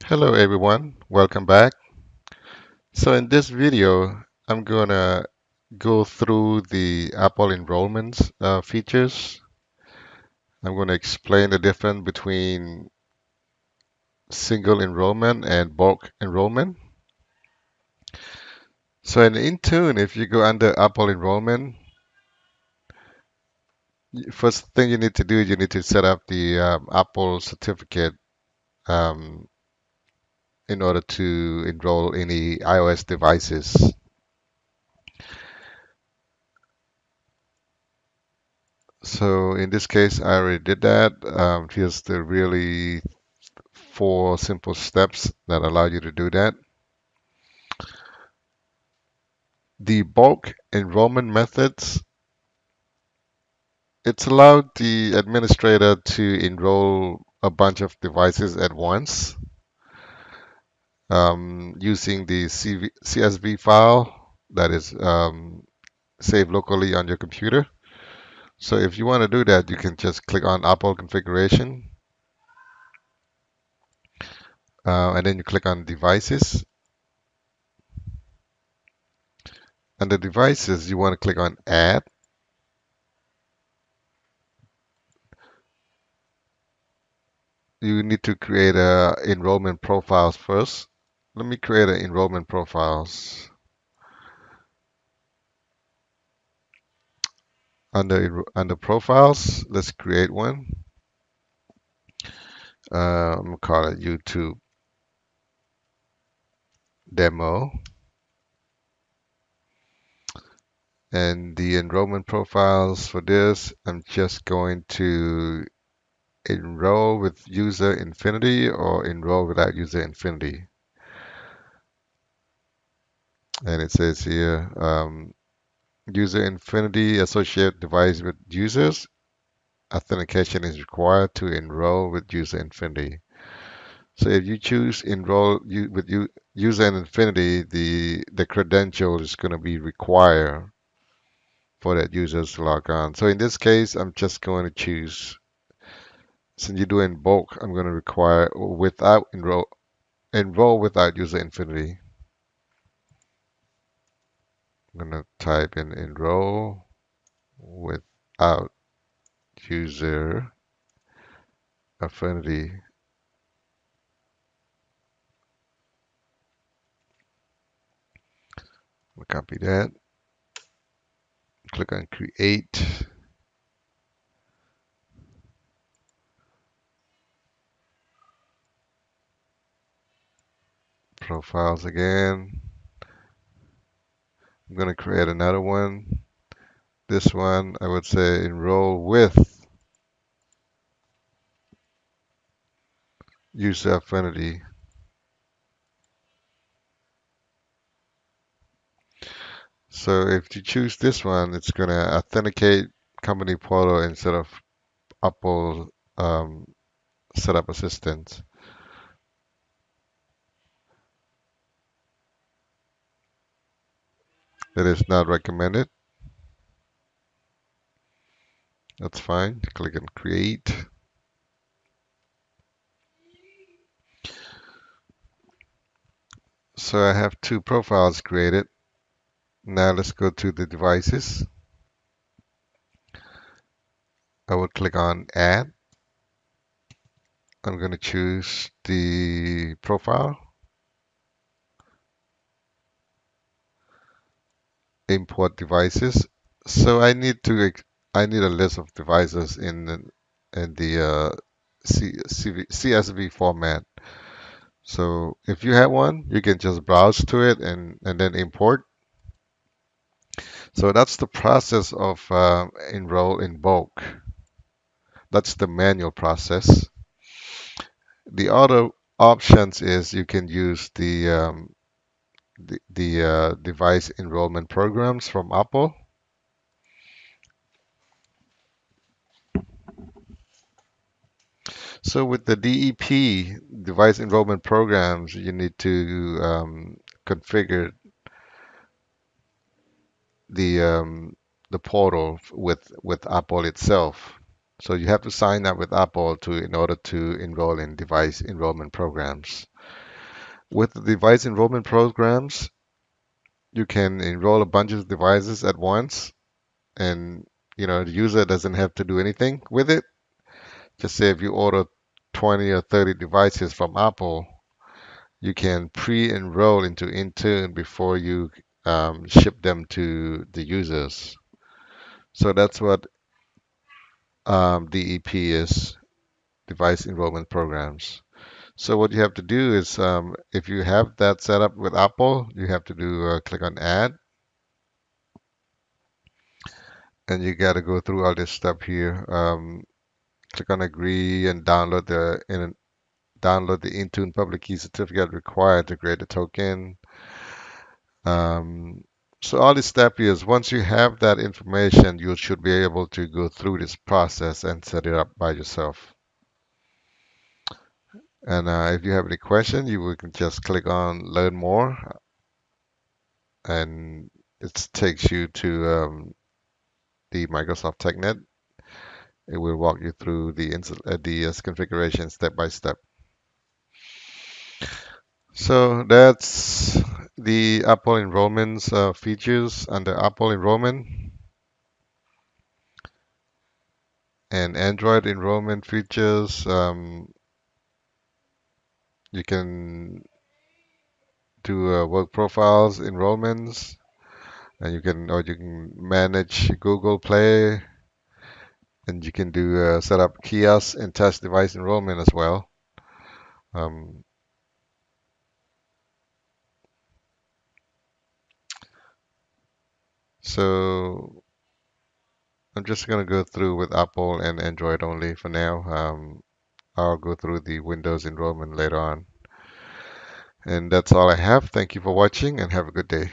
Hello everyone, welcome back. So in this video, I'm gonna go through the Apple enrollment features. I'm gonna explain the difference between single enrollment and bulk enrollment. So in Intune, if you go under Apple enrollment, first thing you need to do is you need to set up the Apple certificate um, in order to enroll any iOS devices. So in this case, I already did that. Here's the really four simple steps that allow you to do that. The bulk enrollment methods, it's allowed the administrator to enroll a bunch of devices at once using the CSV file that is saved locally on your computer. So if you want to do that, you can just click on Apple configuration and then you click on devices. Under devices, you want to click on add. You need to create a enrollment profiles first. Let me create an enrollment profiles. Under profiles, let's create one. I'm gonna call it YouTube demo. And the enrollment profiles for this, I'm just going to enroll with user infinity or enroll without user infinity. And it says here, user infinity associate device with users. Authentication is required to enroll with user infinity. So if you choose enroll with user infinity, the credential is going to be required for that user to log on. So in this case, I'm just going to choose, since you're doing bulk, I'm going to require without enroll without user infinity. I'm going to type in enroll without user infinity. I'll copy that. Click on create. Profiles again. I'm going to create another one. This one, I would say enroll with user affinity. So if you choose this one, it's going to authenticate company portal instead of Apple setup assistant. That is not recommended. That's fine. Click on create. So I have two profiles created. Now let's go to the devices. I will click on add. I'm going to choose the profile. Import devices. So I need a list of devices in the CSV format. So if you have one, you can just browse to it and then import. So that's the process of enroll in bulk. That's the manual process. The other options is you can use the device enrollment programs from Apple. So with the DEP, device enrollment programs, you need to configure the the portal with Apple itself. So you have to sign up with Apple to in order to enroll in device enrollment programs. With the device enrollment programs, you can enroll a bunch of devices at once, and the user doesn't have to do anything with it. Just say if you order 20 or 30 devices from Apple, you can pre-enroll into Intune before you ship them to the users. So that's what DEP is, device enrollment programs. So what you have to do is, if you have that set up with Apple, you have to do click on Add, and you got to go through all this stuff here. Click on Agree and download the Intune public key certificate required to create a token. Um, so all this step is once you have that information, you should be able to go through this process and set it up by yourself. And if you have any question, can just click on Learn More, and it takes you to the Microsoft TechNet. It will walk you through the configuration step by step. So that's the Apple enrollments features under Apple enrollment, and Android enrollment features. You can do work profiles enrollments, and you can manage Google Play, and you can do set up kiosk and test device enrollment as well. Um, so I'm just going to go through with Apple and Android only for now. I'll go through the Windows enrollment later on. And that's all I have. Thank you for watching and have a good day.